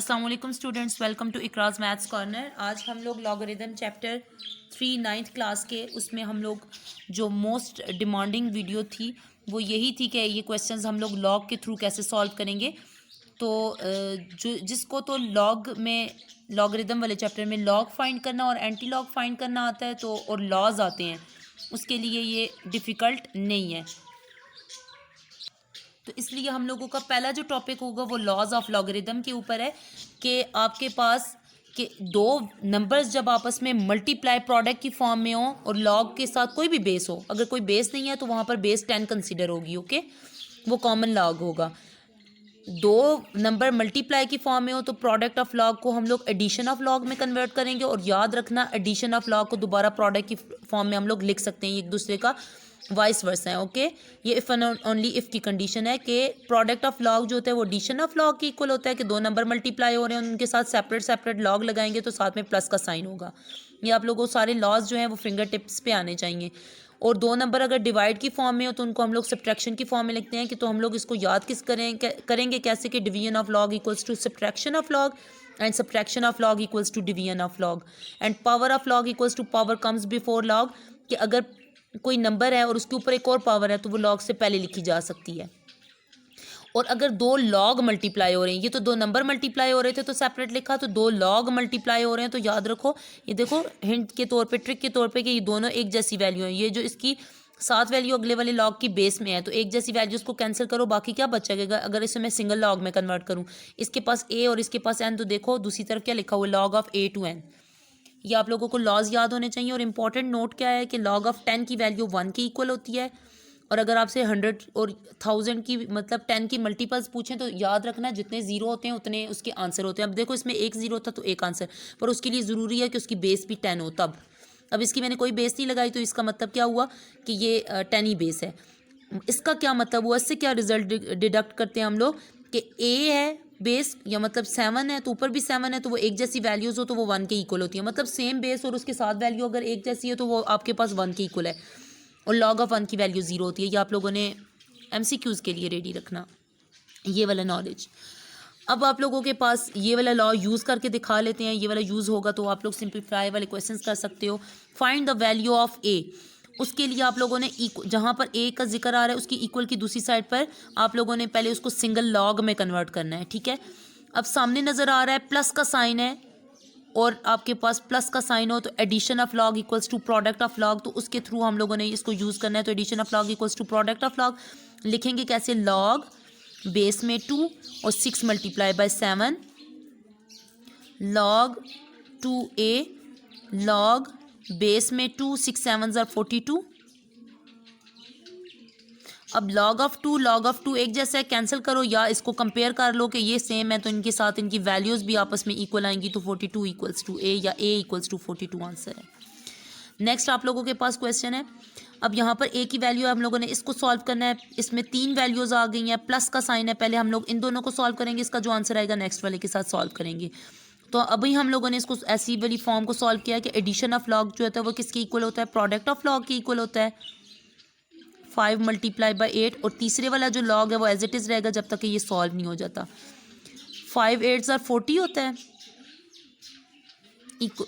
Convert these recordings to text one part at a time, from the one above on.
अस्सलाम वालेकुम students, welcome to Ikraj maths corner. आज हम लोग लॉगरिदम चैप्टर 3 9th क्लास के उसमें हम लोग जो मोस्ट डिमांडिंग वीडियो थी वो यही थी कि ये क्वेश्चंस हम लोग लॉग के थ्रू कैसे सॉल्व करेंगे। तो जो जिसको तो लॉग में लॉगरिदम वाले चैप्टर में लॉग फाइंड करना और एंटी लॉग फाइंड करना आता है तो और लॉज आते हैं, उसके लिए ये डिफ़िकल्ट नहीं है। तो इसलिए हम लोगों का पहला जो टॉपिक होगा वो लॉज ऑफ लॉगरिदम के ऊपर है कि आपके पास कि दो नंबर्स जब आपस में मल्टीप्लाई प्रोडक्ट की फॉर्म में हो और लॉग के साथ कोई भी बेस हो, अगर कोई बेस नहीं है तो वहाँ पर बेस 10 कंसीडर होगी। ओके, वो कॉमन लॉग होगा। दो नंबर मल्टीप्लाई की फॉर्म में हो तो प्रोडक्ट ऑफ लॉग को हम लोग एडिशन ऑफ लॉग में कन्वर्ट करेंगे, और याद रखना एडिशन ऑफ लॉग को दोबारा प्रोडक्ट की फॉर्म में हम लोग लिख सकते हैं, एक दूसरे का वाइस वर्सा है। ओके, ये इफ़ एंड ओनली इफ़ की कंडीशन है कि प्रोडक्ट ऑफ लॉग जो होता है वो एडिशन ऑफ लॉग के इक्वल होता है कि दो नंबर मल्टीप्लाई हो रहे हैं, उनके साथ सेपरेट सेपरेट लॉग लगाएंगे तो साथ में प्लस का साइन होगा। ये आप लोगों को सारे लॉज जो हैं वो फिंगर टिप्स पे आने चाहिए। और दो नंबर अगर डिवाइड की फॉर्म में हो तो उनको हम लोग सब्ट्रैक्शन की फॉर्म में लिखते हैं कि तो हम लोग इसको याद करेंगे कैसे कि division of log equals to subtraction of log and subtraction of log equals to division of log and power of log equals to power comes before log, कि अगर कोई नंबर है और उसके ऊपर एक और पावर है तो वो लॉग से पहले लिखी जा सकती है। और अगर दो लॉग मल्टीप्लाई हो रहे हैं, ये तो दो नंबर मल्टीप्लाई हो रहे थे तो सेपरेट लिखा, तो दो लॉग मल्टीप्लाई हो रहे हैं तो याद रखो, ये देखो हिंट के तौर पे, ट्रिक के तौर पे कि ये दोनों एक जैसी वैल्यू है। ये जो इसकी 7 वैल्यू अगले वाले लॉग की बेस में है तो एक जैसी वैल्यूज़ को कैंसिल करो, बाकी क्या बचेगा। अगर इसे मैं सिंगल लॉग में कन्वर्ट करूँ, इसके पास ए और इसके पास एन, तो देखो दूसरी तरफ क्या लिखा हुआ है, log of A to N. ये आप लोगों को लॉज याद होने चाहिए। और इम्पॉर्टेंट नोट क्या है कि लॉग ऑफ 10 की वैल्यू 1 के इक्वल होती है, और अगर आपसे 100 और 1000 की मतलब 10 की मल्टीपल्स पूछें तो याद रखना जितने जीरो होते हैं उतने उसके आंसर होते हैं। अब देखो इसमें एक जीरो था तो एक आंसर, पर उसके लिए ज़रूरी है कि उसकी बेस भी 10 हो तब। अब इसकी मैंने कोई बेस नहीं लगाई तो इसका मतलब क्या हुआ कि ये 10 ही बेस है। इसका क्या मतलब हुआ, इससे क्या रिजल्ट डिडक्ट करते हैं हम लोग कि ए है बेस, या मतलब 7 है तो ऊपर भी 7 है तो वो एक जैसी वैल्यूज़ हो तो वो 1 के इक्वल होती है। मतलब सेम बेस और उसके साथ वैल्यू अगर एक जैसी है तो वो आपके पास 1 के इक्वल है, और लॉग ऑफ 1 की वैल्यू 0 होती है। ये आप लोगों ने MCQs के लिए रेडी रखना, ये वाला नॉलेज। अब आप लोगों के पास ये वाला लॉ यूज़ करके दिखा लेते हैं। ये वाला यूज़ होगा तो आप लोग सिंप्लीफाई वाले क्वेश्चंस कर सकते हो। फाइंड द वैल्यू ऑफ ए, उसके लिए आप लोगों ने जहाँ पर ए का जिक्र आ रहा है उसकी इक्वल की दूसरी साइड पर आप लोगों ने पहले उसको सिंगल लॉग में कन्वर्ट करना है। ठीक है, अब सामने नज़र आ रहा है प्लस का साइन है और आपके पास प्लस का साइन हो तो addition of log equals to product of log, तो उसके थ्रू हम लोगों ने इसको यूज़ करना है। तो addition of log equals to product of log लिखेंगे कैसे, लॉग बेस में 2 और 6 multiply by 7 log 2a log base में 2 6 7 42। अब लॉग ऑफ 2 एक जैसा है, कैंसिल करो या इसको कंपेयर कर लो कि ये सेम है तो इनके साथ इनकी वैल्यूज़ भी आपस में इक्वल आएंगी, तो 42 इक्वल्स टू ए या ए इक्वल्स टू 42 आंसर है। नेक्स्ट आप लोगों के पास क्वेश्चन है। अब यहाँ पर ए की वैल्यू हम लोगों ने इसको सॉल्व करना है। इसमें 3 वैल्यूज़ आ गई हैं, प्लस का साइन है, पहले हम लोग इन दोनों को सॉल्व करेंगे, इसका जो आंसर आएगा नेक्स्ट वाले के साथ सॉल्व करेंगे। तो अभी हम लोगों ने इसको ऐसी वाली फॉर्म को सॉल्व किया कि एडिशन ऑफ लॉग जो होता है वो किसके इक्वल होता है, प्रोडक्ट ऑफ लॉग के इक्वल होता है, 5 मल्टीप्लाई बाई 8, और तीसरे वाला जो लॉग है वो एज इट इज़ रहेगा जब तक कि ये सॉल्व नहीं हो जाता। 5 8 40 होता है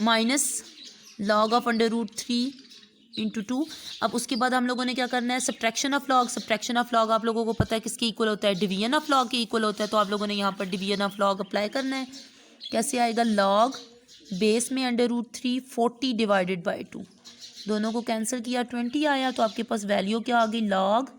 माइनस लॉग ऑफ √3 इंटू 2। अब उसके बाद हम लोगों ने क्या करना है, subtraction of log. Subtraction of log आप लोगों को पता है किसके इक्वल होता है, डिवीजन ऑफ लॉग के इक्वल होता है। तो आप लोगों ने यहाँ पर डिवीजन ऑफ लॉग अप्लाई करना है। कैसे आएगा, लॉग बेस में √3 40 डिवाइडेड बाई 2, दोनों को कैंसिल किया 20 आया, तो आपके पास वैल्यू क्या आ गई, लॉग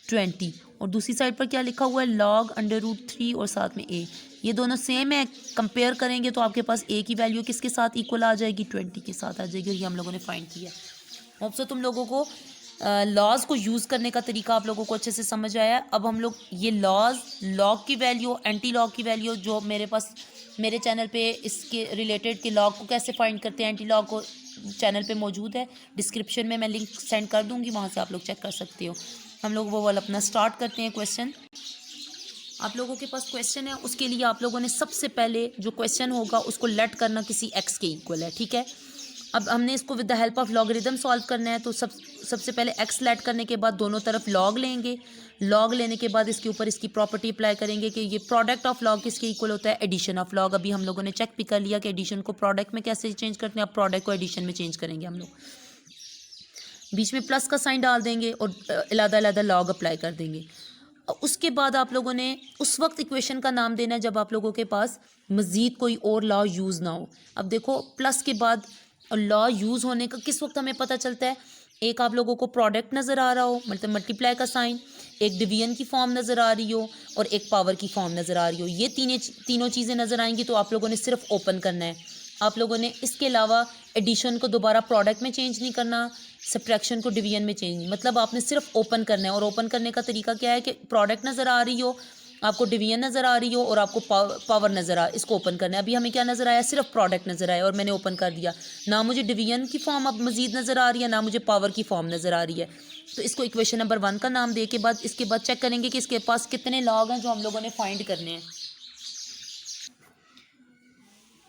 20। और दूसरी साइड पर क्या लिखा हुआ है, लॉग √3 और साथ में ए, ये दोनों सेम है। कंपेयर करेंगे तो आपके पास ए की वैल्यू किसके साथ इक्वल आ जाएगी, 20 के साथ आ जाएगी, और ये हम लोगों ने फाइंड किया। होप सो तुम लोगों को लॉज को यूज़ करने का तरीका आप लोगों को अच्छे से समझ आया। अब हम लोग ये लॉज, लॉग की वैल्यू, एंटी लॉग की वैल्यू जो मेरे पास मेरे चैनल पे इसके रिलेटेड के लॉग को कैसे फाइंड करते हैं, एंटी लॉग को चैनल पे मौजूद है, डिस्क्रिप्शन में मैं लिंक सेंड कर दूंगी, वहाँ से आप लोग चेक कर सकते हो। हम लोग वो वाला अपना स्टार्ट करते हैं क्वेश्चन। आप लोगों के पास क्वेश्चन है, उसके लिए आप लोगों ने सबसे पहले जो क्वेश्चन होगा उसको लेट करना किसी एक्स के इक्वल है। ठीक है, अब हमने इसको with the help of logarithm solve करना है। तो सबसे पहले एक्स लेट करने के बाद दोनों तरफ लॉग लेंगे। लॉग लेने के बाद इसके ऊपर इसकी प्रॉपर्टी अप्लाई करेंगे कि ये प्रोडक्ट ऑफ लॉग किसके इक्वल होता है, एडिशन ऑफ लॉग। अभी हम लोगों ने चेक भी कर लिया कि एडिशन को प्रोडक्ट में कैसे चेंज करते हैं, अब प्रोडक्ट को एडिशन में चेंज करेंगे हम लोग। बीच में प्लस का साइन डाल देंगे और अलग-अलग लॉग अप्लाई कर देंगे। उसके बाद आप लोगों ने उस वक्त इक्वेशन का नाम देना है जब आप लोगों के पास मज़ीद कोई और लॉ यूज़ ना हो। अब देखो प्लस के बाद लॉ यूज़ होने का किस वक्त हमें पता चलता है, एक आप लोगों को प्रोडक्ट नज़र आ रहा हो, मतलब मल्टीप्लाई का साइन, एक डिवीजन की फॉर्म नज़र आ रही हो और एक पावर की फॉर्म नज़र आ रही हो। ये तीनों चीज़ें नज़र आएंगी तो आप लोगों ने सिर्फ ओपन करना है। आप लोगों ने इसके अलावा एडिशन को दोबारा प्रोडक्ट में चेंज नहीं करना, सब्ट्रैक्शन को डिवीजन में चेंज, मतलब आपने सिर्फ ओपन करना है। और ओपन करने का तरीका क्या है कि प्रोडक्ट नज़र आ रही हो, आपको डिवीजन नज़र आ रही हो और आपको पावर नज़र आ, इसको ओपन करना है। अभी हमें क्या नज़र आया, सिर्फ प्रोडक्ट नज़र आया और मैंने ओपन कर दिया। ना मुझे डिवीजन की फॉर्म अब मज़ीद नज़र आ रही है, ना मुझे पावर की फॉर्म नज़र आ रही है। तो इसको इक्वेशन नंबर 1 का नाम दे के बाद इसके बाद चेक करेंगे कि इसके पास कितने लॉग हैं जो हम लोगों ने फाइंड करने हैं।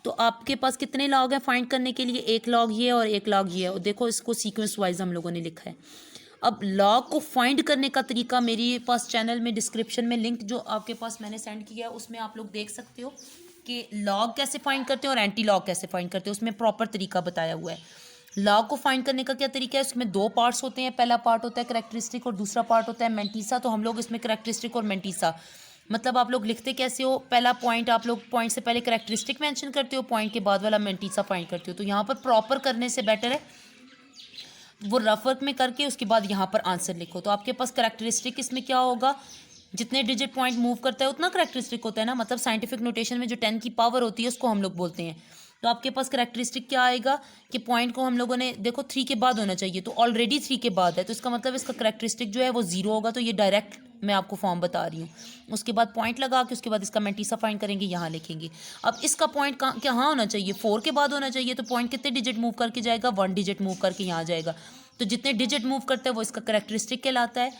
तो आपके पास कितने लॉग हैं फाइंड करने के लिए, एक लॉग ये है और एक लॉग ये है। और देखो इसको सीक्वेंस वाइज हम लोगों ने लिखा है। अब लॉग को फाइंड करने का तरीका मेरे पास चैनल में डिस्क्रिप्शन में लिंक जो आपके पास मैंने सेंड किया है उसमें आप लोग देख सकते हो कि लॉग कैसे फाइंड करते हैं और एंटी लॉग कैसे फाइंड करते हैं, उसमें प्रॉपर तरीका बताया हुआ है। लॉग को फाइंड करने का क्या तरीका है, उसमें 2 पार्ट्स होते हैं। पहला पार्ट होता है करैक्टरिस्टिक और दूसरा पार्ट होता है मेंटीसा। तो हम लोग इसमें करैक्टरिस्टिक और मेंटीसा, मतलब आप लोग लिखते कैसे हो, पहला पॉइंट आप लोग पॉइंट से पहले करैक्टरिस्टिक मेंशन करते हो, पॉइंट के बाद वाला मेंटीसा फाइंड करते हो। तो यहाँ पर प्रॉपर करने से बेटर है वो रफ वर्क में करके उसके बाद यहाँ पर आंसर लिखो। तो आपके पास करैक्टरिस्टिक इसमें क्या होगा, जितने डिजिट पॉइंट मूव करता है उतना करैक्टरिस्टिक होता है ना, मतलब साइंटिफिक नोटेशन में जो 10 की पावर होती है उसको हम लोग बोलते हैं। तो आपके पास करैक्टरिस्टिक क्या आएगा कि पॉइंट को हम लोगों ने देखो 3 के बाद होना चाहिए, तो ऑलरेडी 3 के बाद है, तो इसका मतलब इसका करैक्टरिस्टिक जो है वो 0 होगा। तो ये डायरेक्ट मैं आपको फॉर्म बता रही हूँ। उसके बाद पॉइंट लगा के उसके बाद इसका मेंटीसा फाइंड करेंगे, यहाँ लिखेंगे। अब इसका पॉइंट कहाँ होना चाहिए, 4 के बाद होना चाहिए। तो पॉइंट कितने डिजिट मूव करके जाएगा, 1 डिजिट मूव करके यहाँ जाएगा। तो जितने डिजिट मूव करते हैं वो इसका करैक्टरिस्टिक कहलाता है।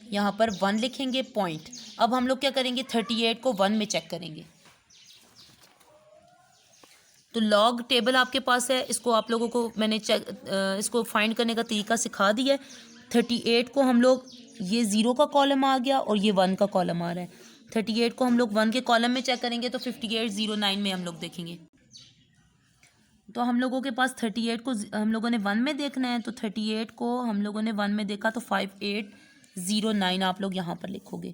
यहाँ पर 1 लिखेंगे पॉइंट। अब हम लोग क्या करेंगे, 38 को 1 में चेक करेंगे। तो लॉग टेबल आपके पास है, इसको आप लोगों को मैंने इसको फाइंड करने का तरीका सिखा दिया है। 38 को हम लोग, ये 0 का कॉलम आ गया और ये 1 का कॉलम आ रहा है। 38 को हम लोग 1 के कॉलम में चेक करेंगे तो 5809 में हम लोग देखेंगे। तो हम लोगों के पास 38 को हम लोगों ने 1 में देखना है, तो 38 को हम लोगों ने 1 में देखा तो 5809 आप लोग यहाँ पर लिखोगे।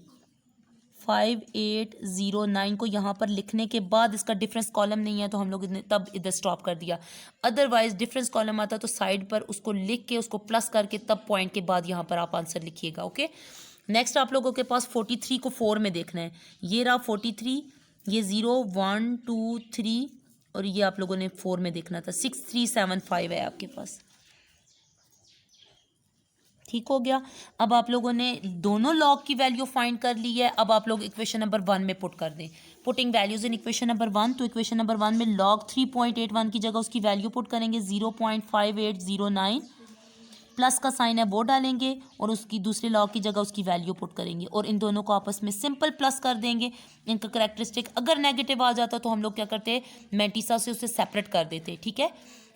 5809 को यहाँ पर लिखने के बाद इसका डिफरेंस कॉलम नहीं है तो हम लोग तब इधर स्टॉप कर दिया। अदरवाइज डिफरेंस कॉलम आता तो साइड पर उसको लिख के उसको प्लस करके तब पॉइंट के बाद यहाँ पर आप आंसर लिखिएगा। ओके, नेक्स्ट आप लोगों के पास 43 को 4 में देखना है। ये रहा 43, ये 0 1 2 3 और ये आप लोगों ने 4 में देखना था। 6375 है आपके पास, ठीक हो गया। अब आप लोगों ने दोनों लॉग की वैल्यू फाइंड कर ली है। अब आप लोग इक्वेशन नंबर 1 में पुट कर दें, putting values in equation number 1। तो इक्वेशन नंबर 1 में लॉग 3.81 की जगह उसकी वैल्यू पुट करेंगे 0.5809, प्लस का साइन है वो डालेंगे और उसकी दूसरे लॉग की जगह उसकी वैल्यू पुट करेंगे और इन दोनों को आपस में सिंपल प्लस कर देंगे। इनका करैक्टरिस्टिक अगर नेगेटिव आ जाता तो हम लोग क्या करते, मेंटीसा से उसे सेपरेट कर देते, ठीक है।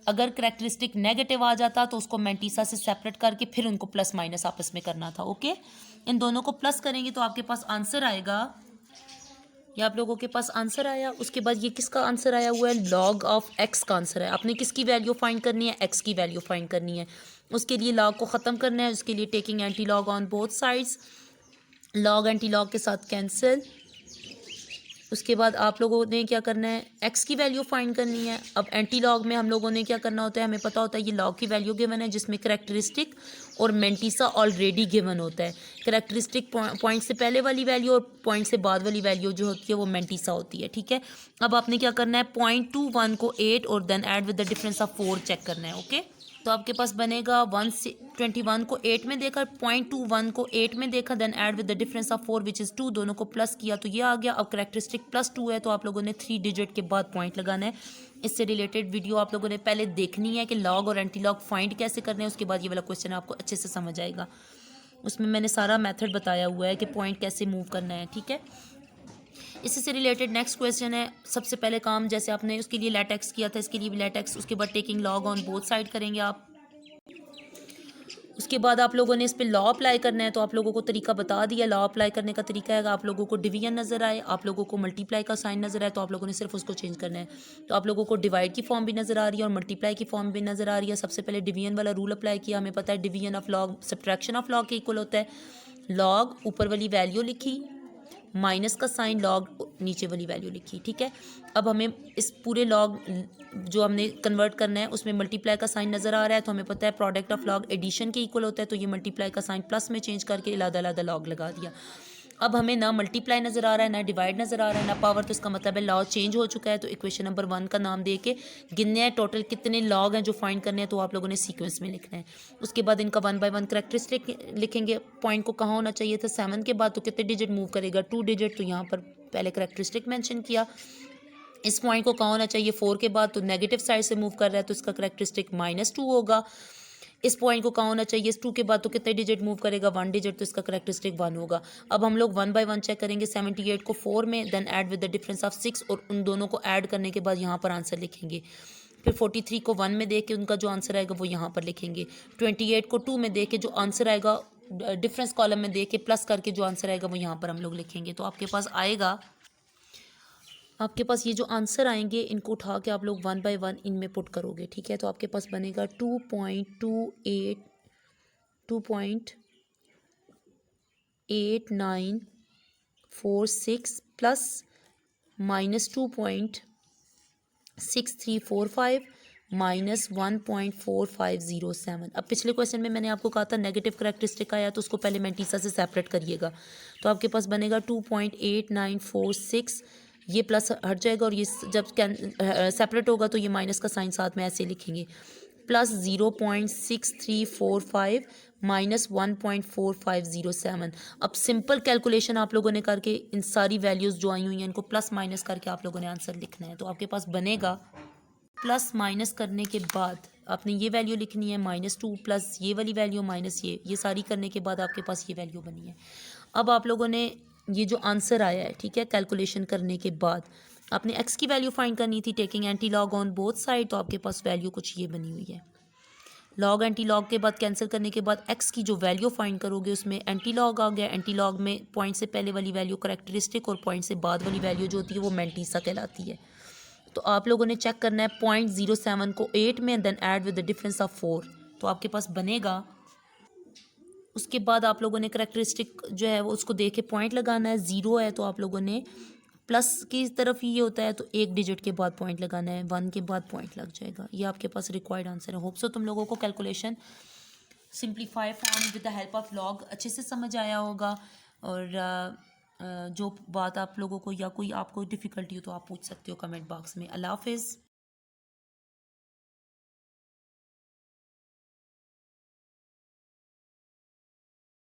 अगर करैक्टरिस्टिक नेगेटिव आ जाता तो उसको मेंटीसा से सेपरेट करके फिर उनको प्लस माइनस आपस में करना था। ओके, इन दोनों को प्लस करेंगे तो आपके पास आंसर आएगा, ये आप लोगों के पास आंसर आया। उसके बाद ये किसका आंसर आया हुआ है, लॉग ऑफ एक्स का आंसर है। आपने किसकी वैल्यू फाइंड करनी है, एक्स की वैल्यू फाइंड करनी है। उसके लिए लॉग को ख़त्म करना है, उसके लिए taking anti log on both sides, log anti log के साथ कैंसिल। उसके बाद आप लोगों ने क्या करना है, एक्स की वैल्यू फाइंड करनी है। अब एंटी लॉग में हम लोगों ने क्या करना होता है, हमें पता होता है ये लॉग की वैल्यू गिवन है जिसमें करैक्टरिस्टिक और मेंटीसा ऑलरेडी गिवन होता है। करैक्टरिस्टिक पॉइंट से पहले वाली वैल्यू और पॉइंट से बाद वाली वैल्यू जो होती है वो मेंटीसा होती है, ठीक है। अब आपने क्या करना है, 0.21 को 8 और then add with the difference of 4 check करना है। ओके, तो आपके पास बनेगा 121 को 8 में देखा, 0.21 को 8 में देखा, then add with the difference of 4 which is 2, दोनों को प्लस किया तो ये आ गया। अब करैक्टरिस्टिक +2 है तो आप लोगों ने 3 डिजिट के बाद पॉइंट लगाना है। इससे रिलेटेड वीडियो आप लोगों ने पहले देखनी है कि लॉग और एंटी लॉग फाइंड कैसे करने हैं, उसके बाद ये वाला क्वेश्चन आपको अच्छे से समझ आएगा। उसमें मैंने सारा मेथड बताया हुआ है कि पॉइंट कैसे मूव करना है, ठीक है। इससे से रिलेटेड नेक्स्ट क्वेश्चन है। सबसे पहले काम जैसे आपने उसके लिए लैटेक्स किया था, इसके लिए भी लैटेक्स, उसके बाद taking log on both side करेंगे आप। उसके बाद आप लोगों ने इस पे लॉ अप्लाई करना है, तो आप लोगों को तरीका बता दिया। लॉ अप्लाई करने का तरीका है, आप लोगों को डिवीजन नज़र आए, आप लोगों को मल्टीप्लाई का साइन नज़र आए, तो आप लोगों ने सिर्फ उसको चेंज करना है। तो आप लोगों को डिवाइड की फॉर्म भी नज़र आ रही है और मल्टीप्लाई की फॉर्म भी नज़र आ रही है। सबसे पहले डिवीजन वाला रूल अप्लाई किया। हमें पता है division of log subtraction of log के इक्वल होता है। लॉग ऊपर वाली वैल्यू लिखी, माइनस का साइन लॉग नीचे वाली वैल्यू लिखी, ठीक है। अब हमें इस पूरे लॉग जो हमने कन्वर्ट करना है उसमें मल्टीप्लाई का साइन नज़र आ रहा है, तो हमें पता है प्रोडक्ट ऑफ लॉग एडिशन के इक्वल होता है, तो ये मल्टीप्लाई का साइन प्लस में चेंज करके अलग-अलग लॉग लगा दिया। अब हमें ना मल्टीप्लाई नज़र आ रहा है, ना डिवाइड नज़र आ रहा है, ना पावर, तो इसका मतलब है लॉ चेंज हो चुका है। तो इक्वेशन नंबर 1 का नाम दे के गिनने हैं टोटल कितने लॉग हैं जो फाइंड करने हैं, तो आप लोगों ने सीक्वेंस में लिखना है। उसके बाद इनका 1 बाय 1 करेक्टरिस्टिक लिखेंगे। पॉइंट को कहाँ होना चाहिए था 7 के बाद, तो कितने डिजिट मूव करेगा 2 डिजिट, तो यहाँ पर पहले करेक्टरिस्टिक मेंशन किया। इस पॉइंट को कहाँ होना चाहिए 4 के बाद, तो नेगेटिव साइड से मूव कर रहा है, तो इसका करेक्टरिस्टिक -2 होगा। इस पॉइंट को कहाँ होना चाहिए 2 के बाद, तो कितने डिजिट मूव करेगा 1 डिजिट, तो इसका करेक्टरिस्टिक 1 होगा। अब हम लोग 1 बाय 1 चेक करेंगे। 78 को 4 में then add with the difference of 6, और उन दोनों को ऐड करने के बाद यहाँ पर आंसर लिखेंगे। फिर 43 को 1 में देख के उनका जो आंसर आएगा वो यहाँ पर लिखेंगे। 28 को 2 में देख के जो आंसर आएगा डिफरेंस कॉलम में देख के प्लस करके जो आंसर आएगा वो यहाँ पर हम लोग लिखेंगे। तो आपके पास आएगा, आपके पास ये जो आंसर आएंगे इनको उठा के आप लोग 1 बाय 1 इनमें पुट करोगे, ठीक है। तो आपके पास बनेगा 2.8946 प्लस -2.6345 -1.4507। अब पिछले क्वेश्चन में मैंने आपको कहा था नेगेटिव करेक्टरिस्टिक आया तो उसको पहले मैंटीसा से सेपरेट करिएगा। तो आपके पास बनेगा 2.8946, ये प्लस हट जाएगा और ये जब सेपरेट होगा तो ये माइनस का साइन साथ में ऐसे लिखेंगे, प्लस 0.6345 -1.4507। अब सिंपल कैलकुलेशन आप लोगों ने करके इन सारी वैल्यूज़ जो आई हुई हैं इनको प्लस माइनस करके आप लोगों ने आंसर लिखना है। तो आपके पास बनेगा, प्लस माइनस करने के बाद आपने ये वैल्यू लिखनी है -2 प्लस ये वाली वैल्यू माइनस ये सारी करने के बाद आपके पास ये वैल्यू बनी है। अब आप लोगों ने ये जो आंसर आया है, ठीक है, कैलकुलेशन करने के बाद आपने एक्स की वैल्यू फाइंड करनी थी taking anti log on both side, तो आपके पास वैल्यू कुछ ये बनी हुई है। लॉग एंटी लॉग के बाद कैंसिल करने के बाद एक्स की जो वैल्यू फाइंड करोगे उसमें एंटी लॉग आ गया। एंटी लॉग में पॉइंट से पहले वाली वैल्यू करेक्टरिस्टिक और पॉइंट से बाद वाली वैल्यू जो होती है वो मैंटीसा कहलाती है। तो आप लोगों ने चेक करना है 0.07 को 8 में then add with the difference of 4, तो आपके पास बनेगा। उसके बाद आप लोगों ने करेक्टरिस्टिक जो है वो उसको देख के पॉइंट लगाना है। 0 है तो आप लोगों ने प्लस की तरफ ही ये होता है तो 1 डिजिट के बाद पॉइंट लगाना है, 1 के बाद पॉइंट लग जाएगा। ये आपके पास रिक्वायर्ड आंसर है। होप सो तुम लोगों को calculation simplify form with the help of log अच्छे से समझ आया होगा। और जो बात आप लोगों को या कोई आपको डिफ़िकल्टी हो तो आप पूछ सकते हो कमेंट बॉक्स में। अल्लाह हाफिज़।